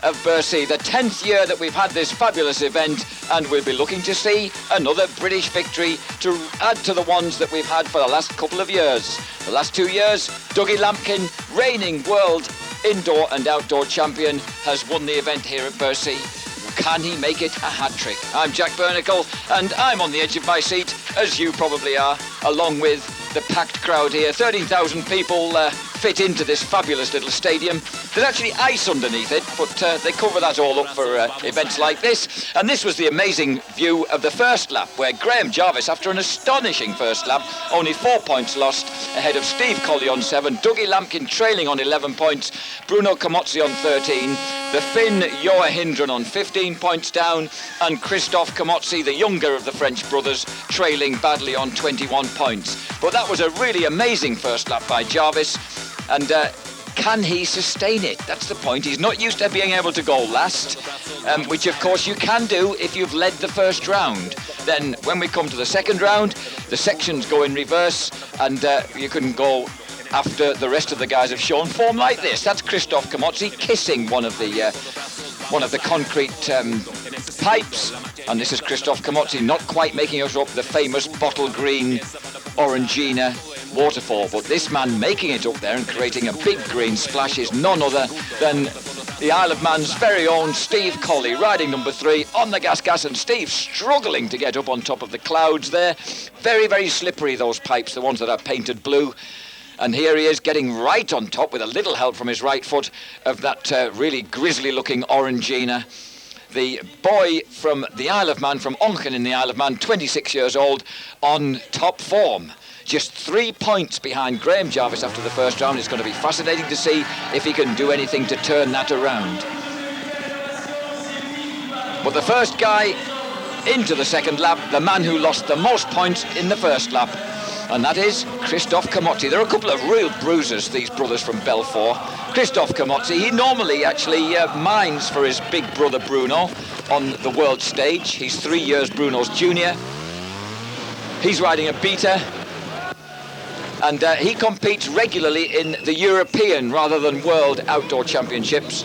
of Bercy, the 10th year that we've had this fabulous event, and we'll be looking to see another British victory to add to the ones that we've had for the last couple of years. The last 2 years, Dougie Lampkin, reigning world indoor and outdoor champion, has won the event here at Bercy. Can he make it a hat-trick? I'm Jack Bernicle, and I'm on the edge of my seat, as you probably are, along with the packed crowd here. 13,000 people fit into this fabulous little stadium. There's actually ice underneath it, but they cover that all up for events like this. And this was the amazing view of the first lap, where Graham Jarvis, after an astonishing first lap, only 4 points lost, ahead of Steve Colley on 7, Dougie Lampkin trailing on 11 points, Bruno Camozzi on 13, the Finn Joa Hindren on 15 points down, and Christophe Camozzi, the younger of the French brothers, trailing badly on 21 points. But that was a really amazing first lap by Jarvis, and can he sustain it? That's the point. He's not used to being able to go last, which of course you can do if you've led the first round. Then when we come to the second round, the sections go in reverse, and you can go after the rest of the guys have shown form like this. That's Christophe Camozzi kissing one of the concrete pipes, and this is Christophe Camozzi not quite making it up the famous bottle green Orangina waterfall, but this man making it up there and creating a big green splash is none other than the Isle of Man's very own Steve Colley, riding number 3 on the gas, and Steve struggling to get up on top of the clouds there. Very, very slippery, those pipes, the ones that are painted blue. And here he is getting right on top with a little help from his right foot of that really grisly looking Orangina. The boy from the Isle of Man, from Onchen in the Isle of Man, 26 years old, on top form. Just 3 points behind Graham Jarvis after the first round. It's going to be fascinating to see if he can do anything to turn that around. But the first guy into the second lap, the man who lost the most points in the first lap, and that is Christophe Camozzi. There are a couple of real bruisers, these brothers from Belfort. Christophe Camozzi, he normally actually mines for his big brother Bruno on the world stage. He's 3 years Bruno's junior. He's riding a beta, and he competes regularly in the European rather than World Outdoor Championships.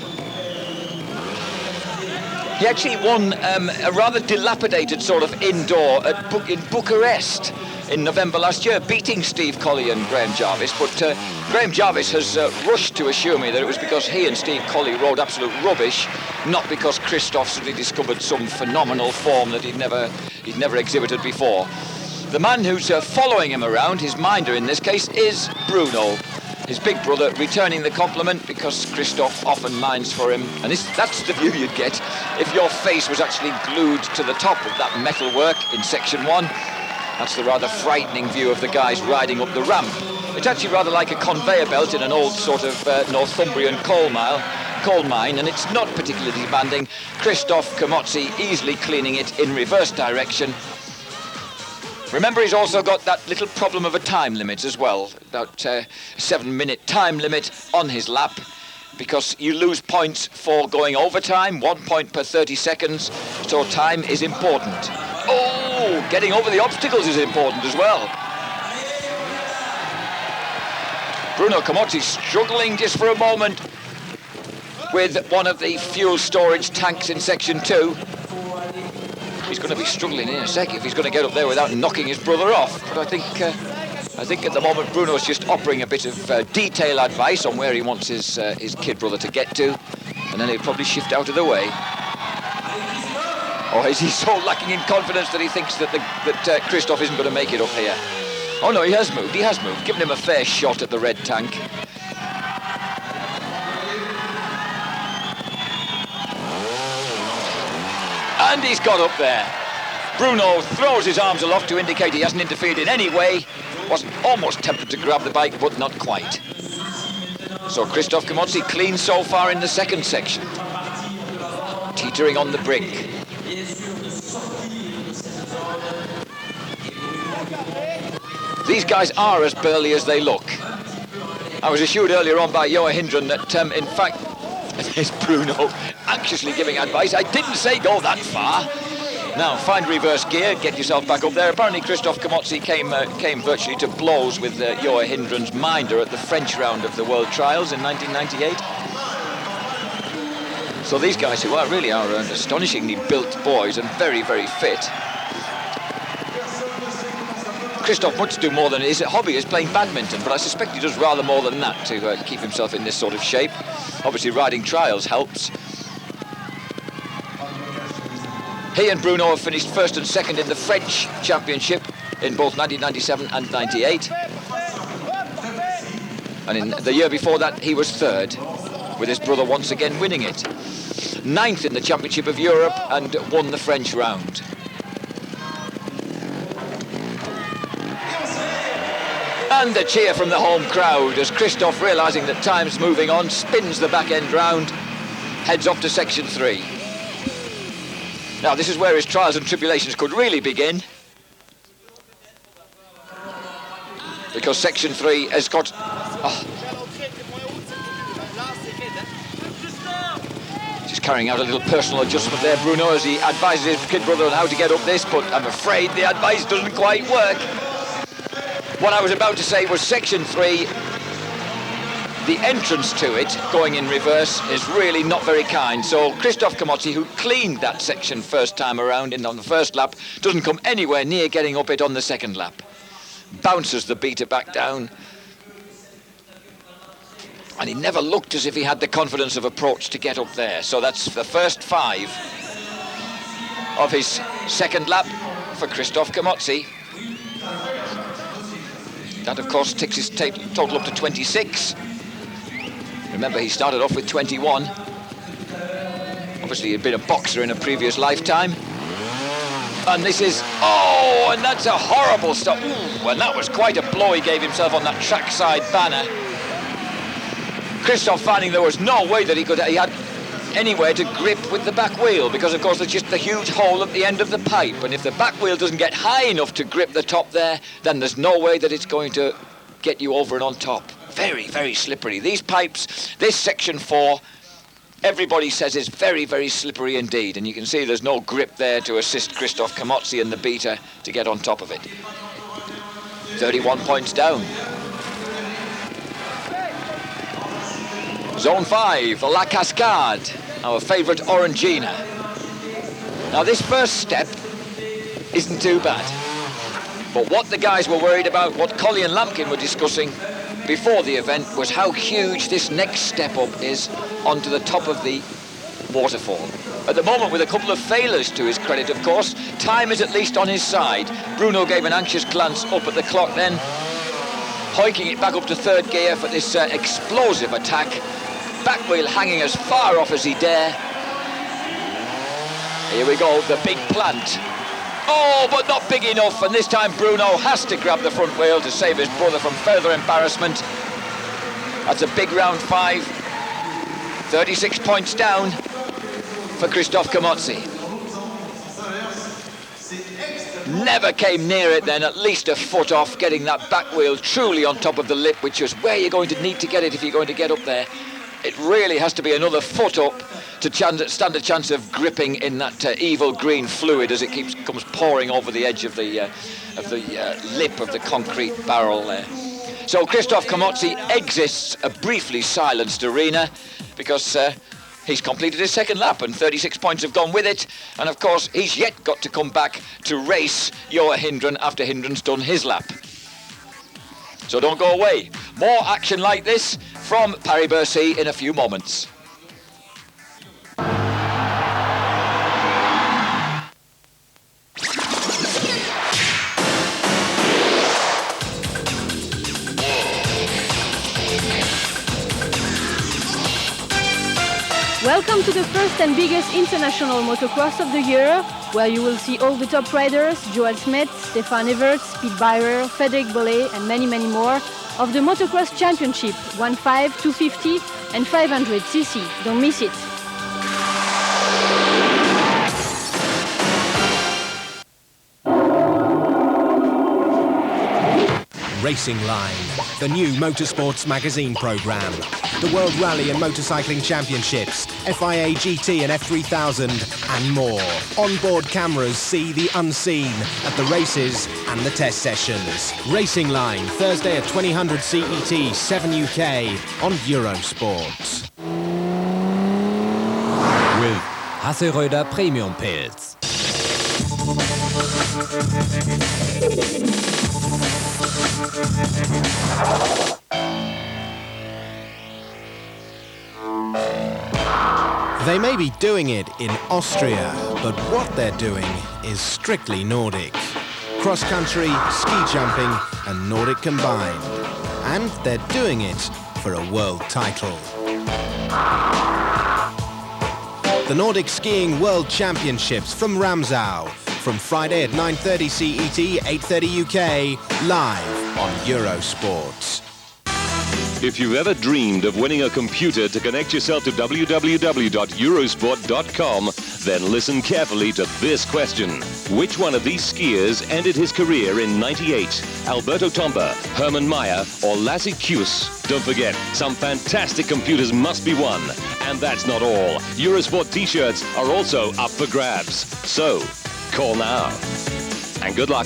He actually won a rather dilapidated sort of indoor in Bucharest in November last year, beating Steve Colley and Graham Jarvis, but Graham Jarvis has rushed to assure me that it was because he and Steve Colley rode absolute rubbish, not because Christophe suddenly discovered some phenomenal form that he'd never exhibited before. The man who's following him around, his minder in this case, is Bruno, his big brother, returning the compliment because Christophe often minds for him. And that's the view you'd get if your face was actually glued to the top of that metalwork in section 1. That's the rather frightening view of the guys riding up the ramp. It's actually rather like a conveyor belt in an old sort of Northumbrian coal mine, and it's not particularly demanding. Christophe Camozzi easily cleaning it in reverse direction. Remember, he's also got that little problem of a time limit as well, about 7-minute time limit on his lap, because you lose points for going overtime, 1 point per 30 seconds, so time is important. Oh, getting over the obstacles is important as well. Bruno Camozzi struggling just for a moment with one of the fuel storage tanks in section 2. He's going to be struggling in a sec if he's going to get up there without knocking his brother off. But I think at the moment Bruno's just offering a bit of detail advice on where he wants his kid brother to get to, and then he'll probably shift out of the way. Or is he so lacking in confidence that he thinks that Christophe isn't going to make it up here? Oh no, he has moved, giving him a fair shot at the red tank. And he's got up there. Bruno throws his arms aloft to indicate he hasn't interfered in any way. Was almost tempted to grab the bike, but not quite. So Christophe Camozzi clean so far in the second section. Teetering on the brink. These guys are as burly as they look. I was assured earlier on by Joa Hindren that, in fact, there's Bruno anxiously giving advice. I didn't say go that far. Now, find reverse gear, get yourself back up there. Apparently, Christophe Camozzi came virtually to blows with Joa Hindren's minder at the French round of the World Trials in 1998. So these guys who really are astonishingly built boys and very, very fit. Christoph wants to do more than his hobby is playing badminton, but I suspect he does rather more than that to keep himself in this sort of shape. Obviously riding trials helps. He and Bruno have finished first and second in the French Championship in both 1997 and 98. And in the year before that, he was third, with his brother once again winning it. Ninth in the Championship of Europe and won the French round. And the cheer from the home crowd as Christoph, realising that time's moving on, spins the back end round, heads off to section 3. Now this is where his trials and tribulations could really begin, because section 3 has got... Just carrying out a little personal adjustment there, Bruno, as he advises his kid brother on how to get up this, but I'm afraid the advice doesn't quite work. What I was about to say was section 3, the entrance to it, going in reverse, is really not very kind. So Christoph Camozzi, who cleaned that section first time around on the first lap, doesn't come anywhere near getting up it on the second lap. Bounces the beater back down. And he never looked as if he had the confidence of approach to get up there. So that's the first 5 of his second lap for Christoph Camozzi. That, of course, takes his total up to 26. Remember, he started off with 21. Obviously, he'd been a boxer in a previous lifetime. And this is... Oh, and that's a horrible stop. Ooh, and that was quite a blow he gave himself on that trackside banner. Christoph finding there was no way that he had anywhere to grip with the back wheel, because of course there's just the huge hole at the end of the pipe, and if the back wheel doesn't get high enough to grip the top there, then there's no way that it's going to get you over and on top. Very, very slippery. These pipes, this section 4, everybody says is very, very slippery indeed, and you can see there's no grip there to assist Christoph Camozzi and the beater to get on top of it. 31 points down. Zone 5, La Cascade, our favourite Orangina. Now this first step isn't too bad, but what the guys were worried about, what Collie and Lampkin were discussing before the event, was how huge this next step up is onto the top of the waterfall. At the moment, with a couple of failures to his credit, of course, time is at least on his side. Bruno gave an anxious glance up at the clock then, hoiking it back up to third gear for this explosive attack. Back wheel hanging as far off as he dare. Here we go, the big plant. Oh, but not big enough, and this time Bruno has to grab the front wheel to save his brother from further embarrassment. That's a big round 5. 36 points down for Christoph Camozzi. Never came near it then, at least a foot off, getting that back wheel truly on top of the lip, which is where you're going to need to get it if you're going to get up there. It really has to be another foot up to stand a chance of gripping in that evil green fluid as it comes pouring over the edge of the lip of the concrete barrel there. So Christoph Camozzi exits a briefly silenced arena because he's completed his second lap and 36 points have gone with it. And of course, he's yet got to come back to race Joa Hindren after Hindren's done his lap. So don't go away. More action like this from Paris-Bercy in a few moments. Welcome to the first and biggest international motocross of the year, where you will see all the top riders, Joel Smith, Stefan Everts, Pete Beirer, Frederic Bollet and many more of the Motocross Championship 1.5, 250 and 500cc. Don't miss it. Racing Line, the new motorsports magazine programme. The World Rally and Motorcycling Championships, FIA GT and F3000 and more. Onboard cameras see the unseen at the races and the test sessions. Racing Line, Thursday at 2000 CET, 7 UK on Eurosport. Hasseröder Premium Pilz. They may be doing it in Austria, but what they're doing is strictly Nordic. Cross-country, ski jumping and Nordic combined. And they're doing it for a world title. The Nordic Skiing World Championships from Ramsau, from Friday at 9:30 CET, 8:30 UK, live on Eurosport. If you've ever dreamed of winning a computer to connect yourself to www.eurosport.com, then listen carefully to this question. Which one of these skiers ended his career in '98? Alberto Tomba, Hermann Maier, or Lasse Kuss? Don't forget, some fantastic computers must be won. And that's not all. Eurosport t-shirts are also up for grabs. So, call now. And good luck.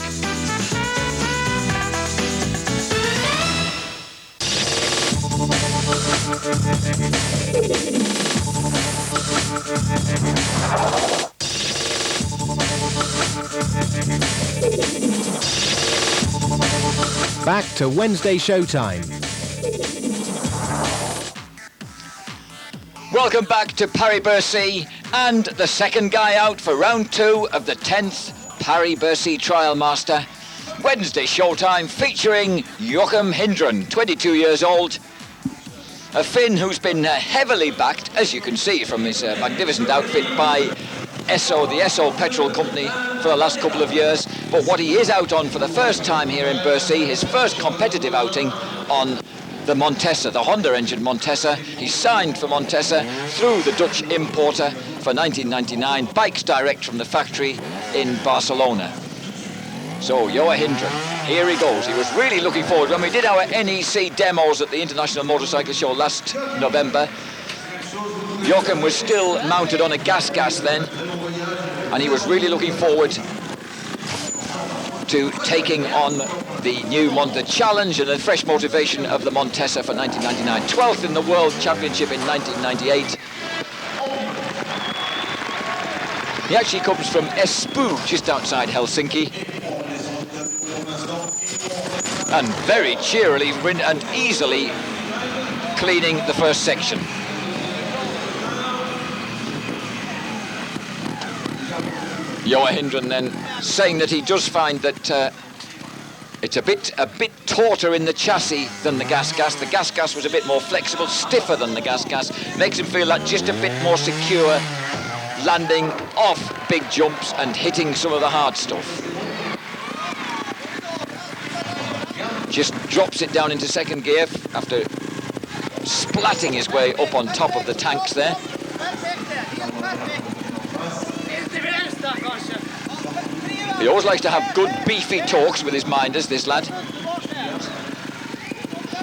Back to Wednesday showtime. Welcome back to Paris-Bercy, and the second guy out for round 2 of the 10th Paris-Bercy Trial Master. Wednesday showtime featuring Joachim Hindren, 22 years old. A Finn who's been heavily backed, as you can see from his magnificent outfit, by the Esso petrol company for the last couple of years. But what he is out on for the first time here in Bercy, his first competitive outing on the Montesa, the Honda engine Montesa. He's signed for Montesa through the Dutch importer for 1999, bikes direct from the factory in Barcelona. So Joachim Hindren, here he goes. He was really looking forward. When we did our NEC demos at the International Motorcycle Show last November, Joachim was still mounted on a gas then, and he was really looking forward to taking on the new Monte Challenge and the fresh motivation of the Montesa for 1999. 12th in the World Championship in 1998. He actually comes from Espoo, just outside Helsinki. And very cheerily and easily cleaning the first section. Joachim Hindren then saying that he does find that it's a bit tauter in the chassis than the gas. The gas was a bit more flexible, stiffer than the gas. Makes him feel like just a bit more secure, landing off big jumps and hitting some of the hard stuff. Just drops it down into second gear after splatting his way up on top of the tanks there. He always likes to have good beefy talks with his minders, this lad. In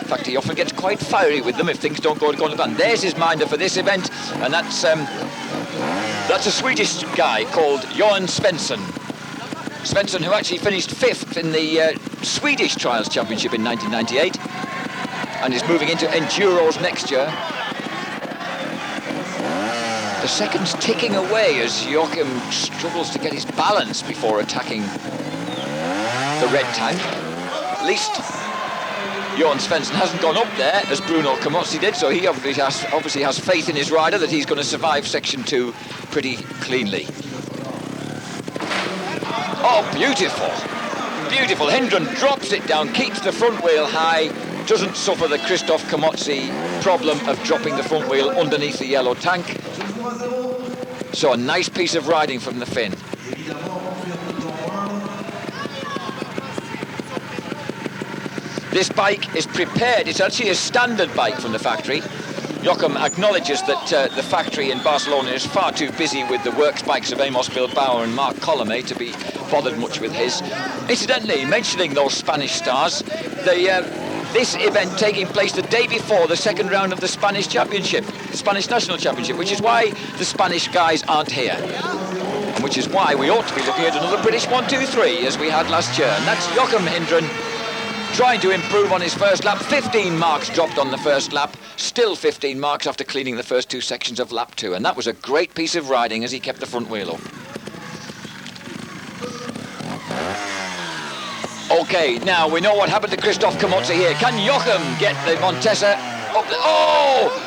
fact, he often gets quite fiery with them if things don't go to plan. There's his minder for this event, and that's a Swedish guy called Johan Svensson. Svensson, who actually finished 5th in the Swedish Trials Championship in 1998 and is moving into Enduros next year. The second's ticking away as Joachim struggles to get his balance before attacking the red tank. At least Johan Svensson hasn't gone up there as Bruno Camozzi did, so he obviously has faith in his rider that he's going to survive section 2 pretty cleanly. Oh, beautiful. Beautiful. Hindren drops it down, keeps the front wheel high, doesn't suffer the Christoph Camozzi problem of dropping the front wheel underneath the yellow tank. So a nice piece of riding from the Finn. This bike is prepared. It's actually a standard bike from the factory. Joachim acknowledges that the factory in Barcelona is far too busy with the works bikes of Amos Bilbao and Marc Colomé to be bothered much with his. Incidentally, mentioning those Spanish stars, this event taking place the day before the second round of the Spanish Championship, the Spanish National Championship, which is why the Spanish guys aren't here. And which is why we ought to be looking at another British 1, 2, 3 as we had last year. And that's Joachim Hindren trying to improve on his first lap. 15 marks dropped on the first lap. Still 15 marks after cleaning the first 2 sections of lap 2. And that was a great piece of riding as he kept the front wheel up. Okay, now we know what happened to Christoph Komotze here. Can Joachim get the Montesa up the... Oh!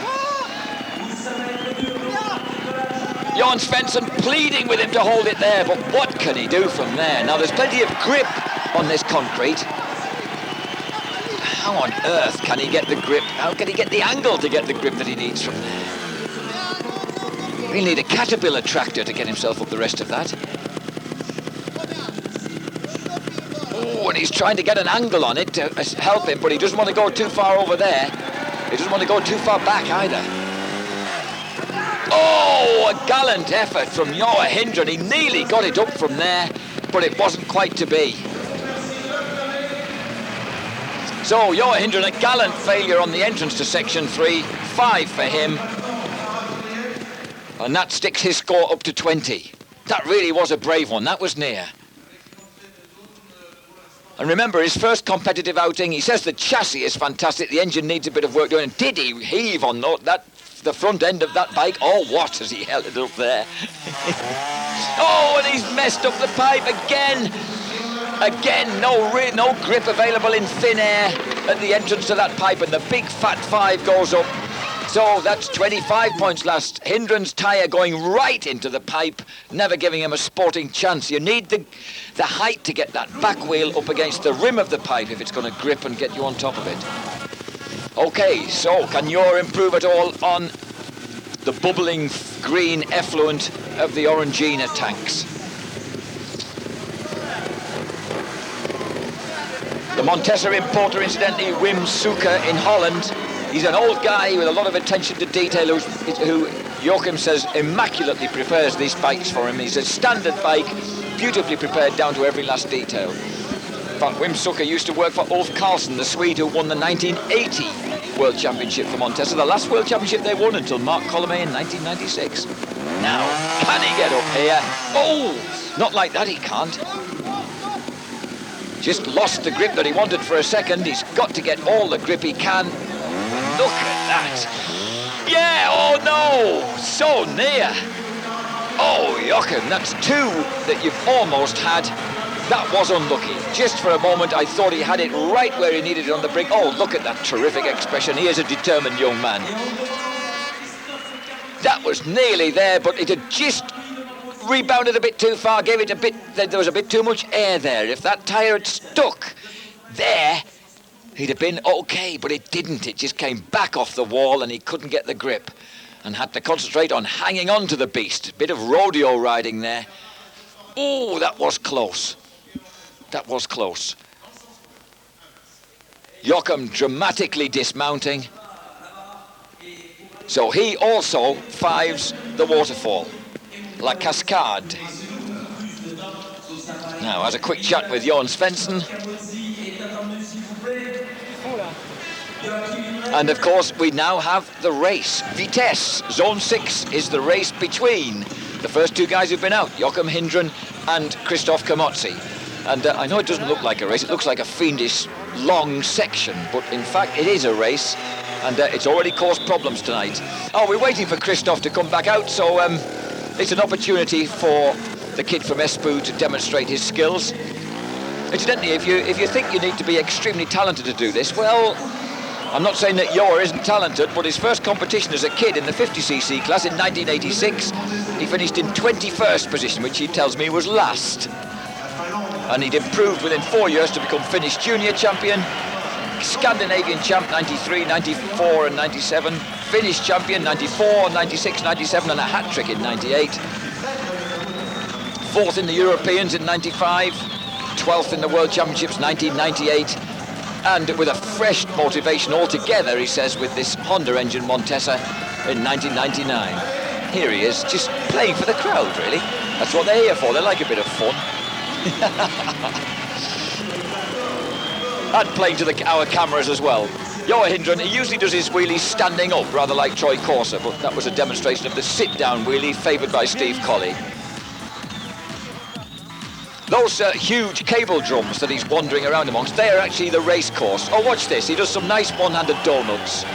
Jon Svensson pleading with him to hold it there, but what can he do from there? Now there's plenty of grip on this concrete. How on earth can he get the grip? How can he get the angle to get the grip that he needs from there? He'll need a Caterpillar tractor to get himself up the rest of that. Oh, and he's trying to get an angle on it to help him, but he doesn't want to go too far over there. He doesn't want to go too far back either. Oh, a gallant effort from Joa Hindren. He nearly got it up from there, but it wasn't quite to be. So, Joa Hindren, a gallant failure on the entrance to section 3. 5 for him. And that sticks his score up to 20. That really was a brave one. That was near. And remember, his first competitive outing, he says the chassis is fantastic, the engine needs a bit of work doing. And did he heave on the front end of that bike? Oh, what, as he held it up there. Oh, and he's messed up the pipe again. Again, no grip available in thin air at the entrance to that pipe, and the big fat 5 goes up. So that's 25 points last. Hindren's tyre going right into the pipe, never giving him a sporting chance. You need the height to get that back wheel up against the rim of the pipe if it's going to grip and get you on top of it. Okay, so can Joa improve at all on the bubbling green effluent of the Orangina tanks? The Montesa importer, incidentally, Wim Suker in Holland. He's an old guy with a lot of attention to detail who Joachim says immaculately prepares these bikes for him. He's a standard bike, beautifully prepared down to every last detail. But Wim Suker used to work for Ulf Karlsson, the Swede who won the 1980 World Championship for Montesa, the last World Championship they won until Mark Colomé in 1996. Now, can he get up here? Oh, not like that, he can't. Just lost the grip that he wanted for a second. He's got to get all the grip he can. Look at that. Yeah, oh no, so near. Oh, Joachim, that's 2 that you've almost had. That was unlucky. Just for a moment, I thought he had it right where he needed it on the brink. Oh, look at that terrific expression. He is a determined young man. That was nearly there, but it had just rebounded a bit too far, gave it a bit, there was a bit too much air there. If that tyre had stuck there, he'd have been okay, but it didn't. It just came back off the wall and he couldn't get the grip and had to concentrate on hanging on to the beast. Bit of rodeo riding there. Oh, that was close. That was close. Joachim dramatically dismounting. So he also 5s the waterfall. La Cascade. Now, has a quick chat with Jon Svensson. And of course, we now have the race. Vitesse, Zone 6 is the race between the first 2 guys who've been out, Joachim Hindren and Christoph Komotze. And I know it doesn't look like a race, it looks like a fiendish long section, but in fact it is a race, and it's already caused problems tonight. Oh, we're waiting for Christoph to come back out, so it's an opportunity for the kid from Espoo to demonstrate his skills. Incidentally, if you think you need to be extremely talented to do this, well, I'm not saying that Joa isn't talented, but his first competition as a kid in the 50cc class in 1986, he finished in 21st position, which he tells me was last. And he'd improved within 4 years to become Finnish junior champion, Scandinavian champ 93, 94 and 97, Finnish champion 94, 96, 97 and a hat-trick in 98. 4th in the Europeans in 95, 12th in the World Championships 1998. And with a fresh motivation altogether, he says, with this Honda engine Montesa in 1999. Here he is, just playing for the crowd, really. That's what they're here for, they like a bit of fun. And playing to our cameras as well. Joa Hindren, he usually does his wheelies standing up, rather like Troy Corser, but that was a demonstration of the sit-down wheelie favoured by Steve Colley. Those huge cable drums that he's wandering around amongst, they are actually the race course. Oh, watch this, he does some nice one-handed donuts.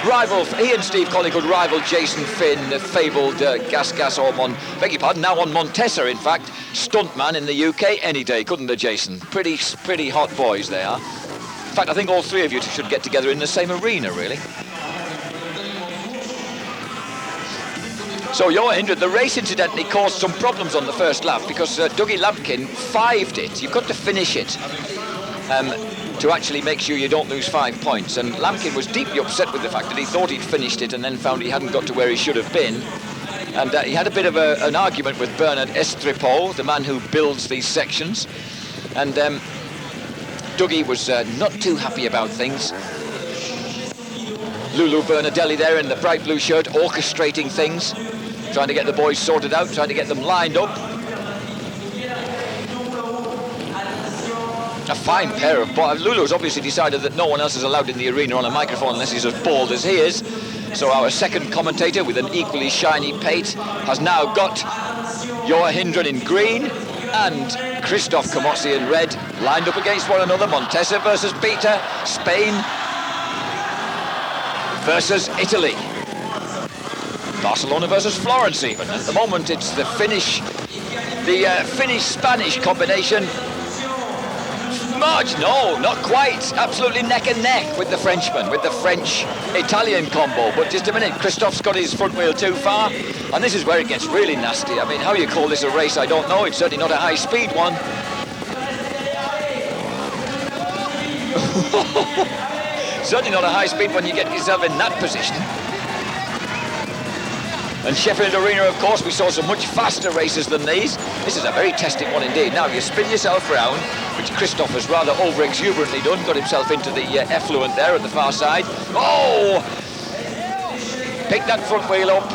He and Steve Colley could rival Jason Finn, the fabled Gas or now on Montesa, in fact, stuntman in the UK any day, couldn't they, Jason? Pretty hot boys they are. In fact, I think all three of you should get together in the same arena, really. So Johan Hindren, the race incidentally caused some problems on the first lap because Dougie Lampkin 5'd it. You've got to finish it to actually make sure you don't lose 5 points. And Lampkin was deeply upset with the fact that he thought he'd finished it and then found he hadn't got to where he should have been. And he had a bit of an argument with Bernard Estrepo, the man who builds these sections. And Dougie was not too happy about things. Lulu Bernadelli there in the bright blue shirt, orchestrating things, trying to get the boys sorted out, trying to get them lined up. A fine pair of boys. Lulu's obviously decided that no one else is allowed in the arena on a microphone unless he's as bald as he is. So our second commentator, with an equally shiny pate, has now got Johan Hindren in green and Christophe Camozzi in red, lined up against one another. Montesa versus Peter, Spain versus Italy, Barcelona versus Florence even. At the moment it's the Finnish-Spanish combination. Marge, no, not quite. Absolutely neck and neck with the Frenchman, with the French-Italian combo. But just a minute, Christophe's got his front wheel too far, and this is where it gets really nasty. I mean, how you call this a race, I don't know. It's certainly not a high-speed one. Certainly not a high speed when you get yourself in that position. And Sheffield Arena, of course, we saw some much faster races than these. This is a very testing one indeed. Now you spin yourself round, which Christophe has rather over-exuberantly done, got himself into the effluent there at the far side. Oh! Pick that front wheel up.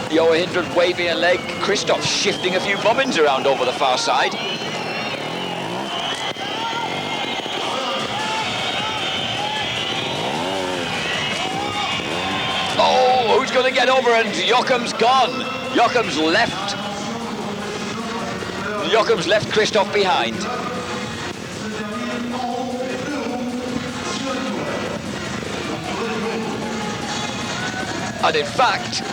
Johan Hindren waving a leg. Christophe shifting a few bobbins around over the far side. Oh, who's going to get over? And Jochem's gone. Jochem's left Christophe behind. And in fact,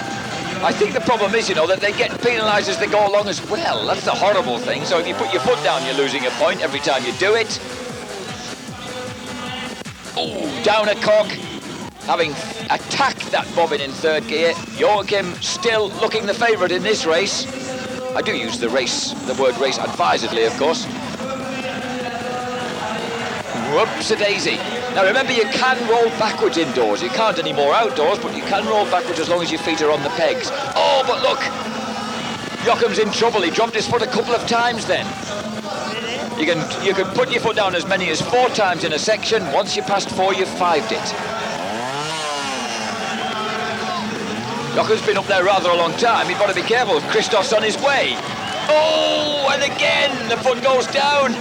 I think the problem is, that they get penalised as they go along as well. That's the horrible thing. So if you put your foot down, you're losing a point every time you do it. Oh, down a cog. Having attacked that bobbin in third gear, Joachim still looking the favourite in this race. I do use the word race advisedly, of course. Whoops-a-daisy. Now remember, you can roll backwards indoors. You can't anymore outdoors, but you can roll backwards as long as your feet are on the pegs. Oh, but look! Joachim's in trouble. He dropped his foot a couple of times then. You can put your foot down as many as 4 times in a section. Once you passed 4, you've 5'd it. Joachim's been up there rather a long time. You've got to be careful. Christophe's on his way. Oh, and again the foot goes down.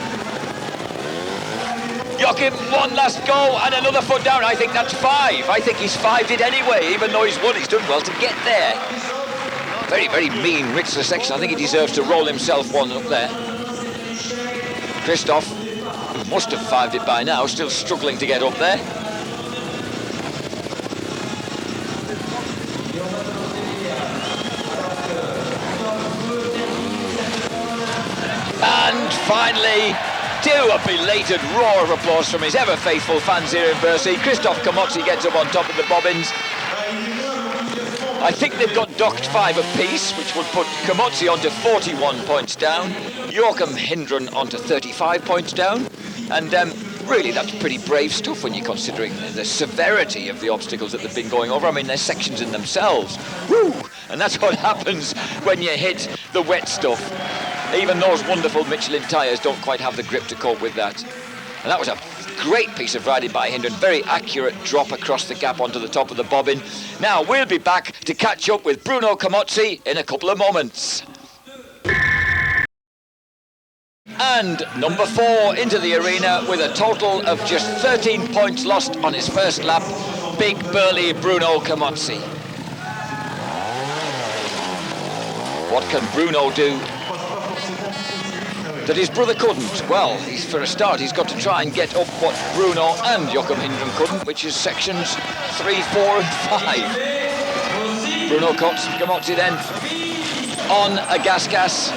Joachim, one last go and another foot down. I think that's 5. I think he's 5'd it anyway, even though he's won. He's done well to get there. Very, very mean Ritzler section. I think he deserves to roll himself one up there. Christophe, who must have 5'd it by now, still struggling to get up there. And finally, to a belated roar of applause from his ever-faithful fans here in Bercy, Christophe Camozzi gets up on top of the bobbins. I think they've got docked 5 apiece, which would put Camozzi onto 41 points down, Joachim Hindren onto 35 points down, and really that's pretty brave stuff when you're considering the severity of the obstacles that they've been going over. I mean, they're sections in themselves. Woo! And that's what happens when you hit the wet stuff. Even those wonderful Michelin tyres don't quite have the grip to cope with that. And that was a great piece of riding by Hindren. Very accurate drop across the gap onto the top of the bobbin. Now, we'll be back to catch up with Bruno Camozzi in a couple of moments. And number 4 into the arena with a total of just 13 points lost on his first lap, big burly Bruno Camozzi. What can Bruno do that his brother couldn't? Well, for a start, he's got to try and get up what Bruno and Joachim Hindren couldn't, which is sections 3, 4 and 5. Bruno Gamozzi then on a gas.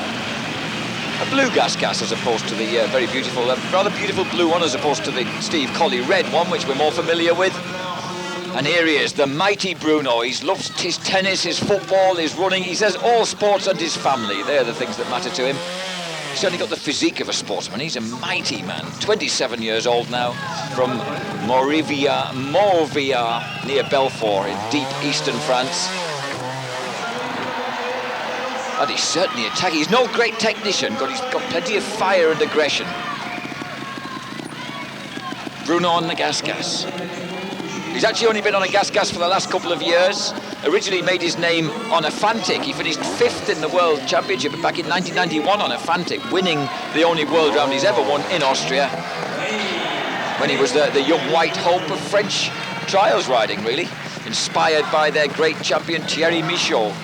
A blue gas as opposed to the very beautiful, rather beautiful blue one, as opposed to the Steve Colley red one, which we're more familiar with. And here he is, the mighty Bruno. He loves his tennis, his football, his running. He says all sports and his family. They're the things that matter to him. He's certainly got the physique of a sportsman. He's a mighty man, 27 years old now, from Morvia, near Belfort in deep eastern France. And he's certainly attacking. He's no great technician, but he's got plenty of fire and aggression. Bruno on the gas. He's actually only been on a gas for the last couple of years. Originally made his name on a Fantic. He finished 5th in the World Championship back in 1991 on a Fantic, winning the only world round he's ever won in Austria, when he was the young white hope of French trials riding, really, inspired by their great champion Thierry Michaud.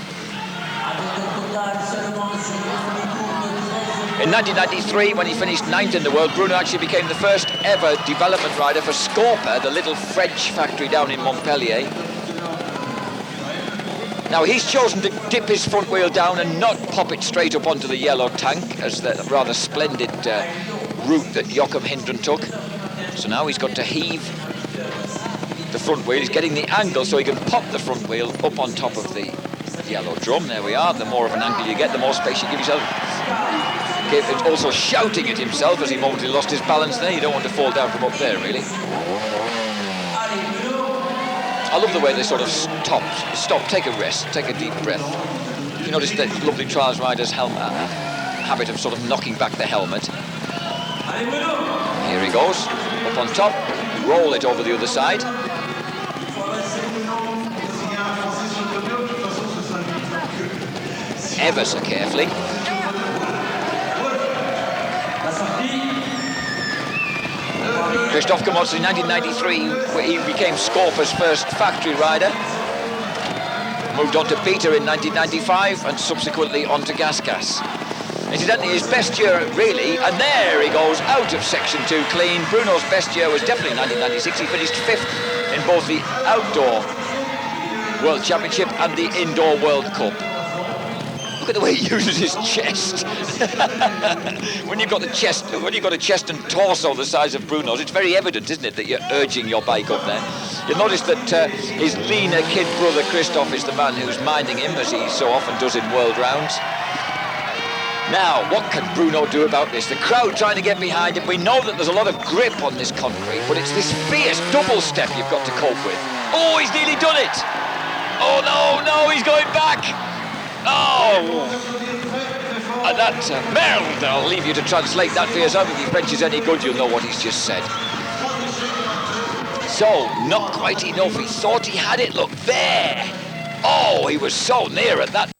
In 1993, when he finished 9th in the world, Bruno actually became the first ever development rider for Scorpa, the little French factory down in Montpellier. Now, he's chosen to dip his front wheel down and not pop it straight up onto the yellow tank, as the rather splendid route that Joachim Hindren took. So now he's got to heave the front wheel. He's getting the angle so he can pop the front wheel up on top of the yellow drum. There we are. The more of an angle you get, the more space you give yourself. Also shouting at himself as he momentarily lost his balance there. You don't want to fall down from up there, really. I love the way they sort of stop, take a rest, take a deep breath. You notice the lovely trials rider's habit of sort of knocking back the helmet. Here he goes, up on top, roll it over the other side. Ever so carefully. Christophe Gamozzi in 1993, where he became Scorpa's first factory rider. Moved on to Peter in 1995 and subsequently on to Gas. Incidentally, his best year, really, and there he goes, out of Section 2 clean. Bruno's best year was definitely 1996. He finished 5th in both the Outdoor World Championship and the Indoor World Cup. Look at the way he uses his chest. When you've got a chest and torso the size of Bruno's, it's very evident, isn't it, that you're urging your bike up there. You'll notice that his leaner kid brother Christophe is the man who's minding him, as he so often does in world rounds. Now, what can Bruno do about this? The crowd trying to get behind him. We know that there's a lot of grip on this concrete, but it's this fierce double step you've got to cope with. Oh, he's nearly done it. Oh, no, he's going back. Oh, and that merde, I'll leave you to translate that for yourself. If your French is any good, you'll know what he's just said. So, not quite enough. He thought he had it. Look, there. Oh, he was so near at that